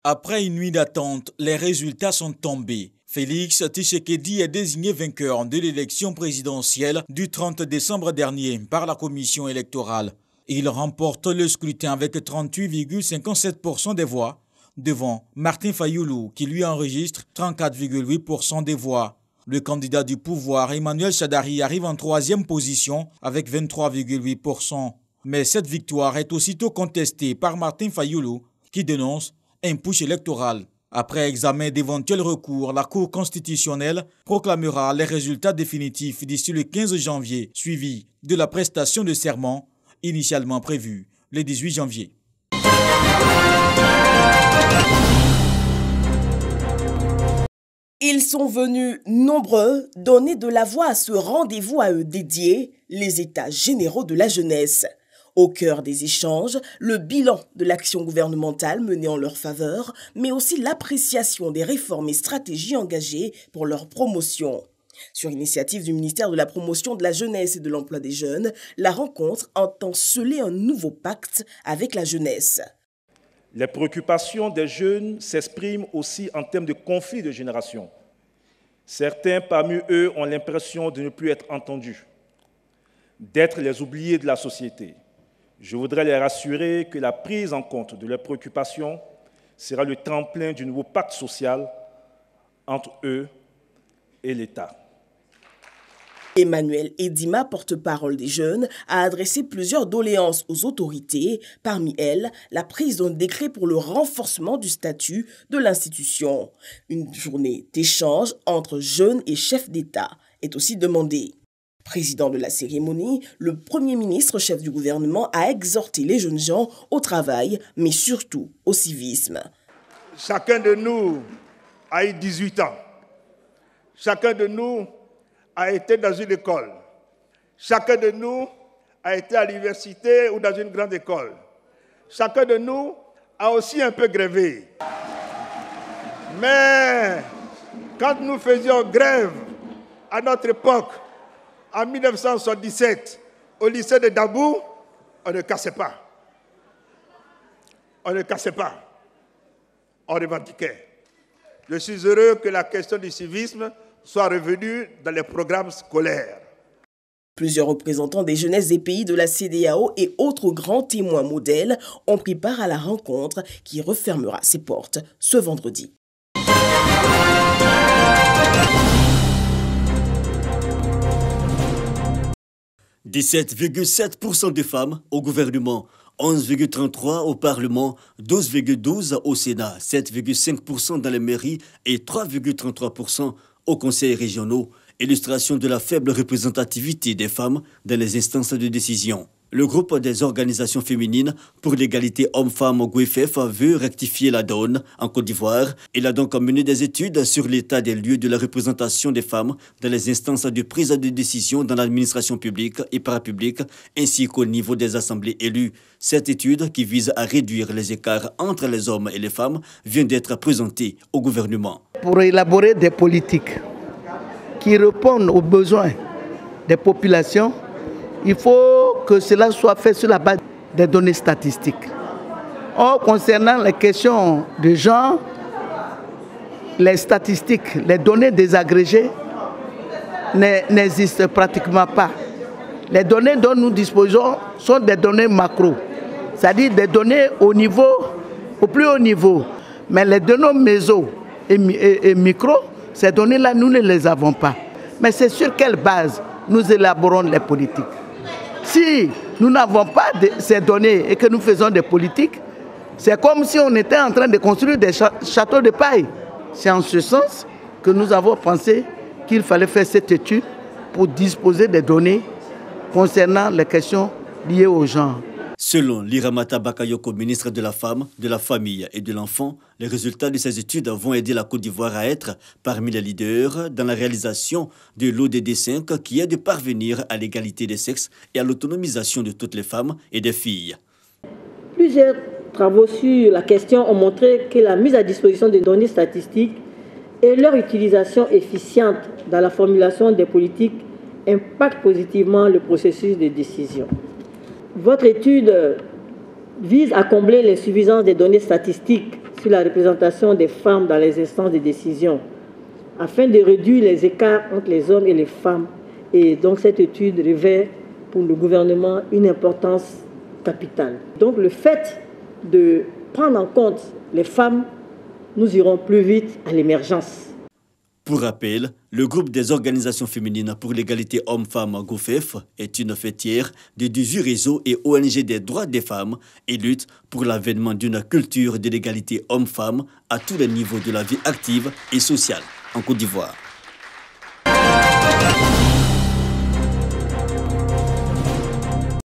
Après une nuit d'attente, les résultats sont tombés. Félix Tshisekedi est désigné vainqueur de l'élection présidentielle du 30 décembre dernier par la commission électorale. Il remporte le scrutin avec 38,57% des voix, devant Martin Fayulu qui lui enregistre 34,8% des voix. Le candidat du pouvoir, Emmanuel Shadari, arrive en troisième position avec 23,8%. Mais cette victoire est aussitôt contestée par Martin Fayulu qui dénonce un putsch électoral. Après examen d'éventuels recours, la Cour constitutionnelle proclamera les résultats définitifs d'ici le 15 janvier, suivi de la prestation de serment initialement prévue le 18 janvier. Ils sont venus nombreux donner de la voix à ce rendez-vous à eux dédié, les États généraux de la jeunesse. Au cœur des échanges, le bilan de l'action gouvernementale menée en leur faveur, mais aussi l'appréciation des réformes et stratégies engagées pour leur promotion. Sur initiative du ministère de la Promotion de la Jeunesse et de l'Emploi des Jeunes, la rencontre entend sceller un nouveau pacte avec la jeunesse. Les préoccupations des jeunes s'expriment aussi en termes de conflits de génération. Certains parmi eux ont l'impression de ne plus être entendus, d'être les oubliés de la société. Je voudrais les rassurer que la prise en compte de leurs préoccupations sera le tremplin du nouveau pacte social entre eux et l'État. Emmanuel Edima, porte-parole des jeunes, a adressé plusieurs doléances aux autorités, parmi elles la prise d'un décret pour le renforcement du statut de l'institution. Une journée d'échange entre jeunes et chefs d'État est aussi demandée. Président de la cérémonie, le Premier ministre, chef du gouvernement, a exhorté les jeunes gens au travail, mais surtout au civisme. Chacun de nous a eu 18 ans. Chacun de nous a été dans une école. Chacun de nous a été à l'université ou dans une grande école. Chacun de nous a aussi un peu grévé. Mais quand nous faisions grève à notre époque, en 1977, au lycée de Dabou, on ne cassait pas. On ne cassait pas. On revendiquait. Je suis heureux que la question du civisme soit revenue dans les programmes scolaires. Plusieurs représentants des jeunesses des pays de la CEDEAO et autres grands témoins modèles ont pris part à la rencontre qui refermera ses portes ce vendredi. 17,7% de femmes au gouvernement, 11,33% au Parlement, 12,12% au Sénat, 7,5% dans les mairies et 3,33% aux conseils régionaux. Illustration de la faible représentativité des femmes dans les instances de décision. Le groupe des organisations féminines pour l'égalité hommes-femmes au GOEFEF veut rectifier la donne en Côte d'Ivoire. Il a donc mené des études sur l'état des lieux de la représentation des femmes dans les instances de prise de décision dans l'administration publique et parapublique, ainsi qu'au niveau des assemblées élues. Cette étude, qui vise à réduire les écarts entre les hommes et les femmes, vient d'être présentée au gouvernement. Pour élaborer des politiques qui répondent aux besoins des populations, il faut que cela soit fait sur la base des données statistiques. Or, concernant les questions de genre, les statistiques, les données désagrégées n'existent pratiquement pas. Les données dont nous disposons sont des données macro, c'est-à-dire des données au plus haut niveau. Mais les données méso et micro, ces données-là, nous ne les avons pas. Mais c'est sur quelle base nous élaborons les politiques? Si nous n'avons pas ces données et que nous faisons des politiques, c'est comme si on était en train de construire des châteaux de paille. C'est en ce sens que nous avons pensé qu'il fallait faire cette étude pour disposer des données concernant les questions liées au genre. Selon Liramata Bakayoko, ministre de la Femme, de la Famille et de l'Enfant, les résultats de ces études vont aider la Côte d'Ivoire à être parmi les leaders dans la réalisation de l'ODD 5 qui est de parvenir à l'égalité des sexes et à l'autonomisation de toutes les femmes et des filles. Plusieurs travaux sur la question ont montré que la mise à disposition des données statistiques et leur utilisation efficiente dans la formulation des politiques impactent positivement le processus de décision. Votre étude vise à combler l'insuffisance des données statistiques sur la représentation des femmes dans les instances de décision, afin de réduire les écarts entre les hommes et les femmes. Et donc cette étude revêt pour le gouvernement une importance capitale. Donc le fait de prendre en compte les femmes, nous irons plus vite à l'émergence. Pour rappel, le groupe des organisations féminines pour l'égalité hommes-femmes GOFEF est une fêtière de 18 réseaux et ONG des droits des femmes et lutte pour l'avènement d'une culture de l'égalité hommes-femmes à tous les niveaux de la vie active et sociale en Côte d'Ivoire.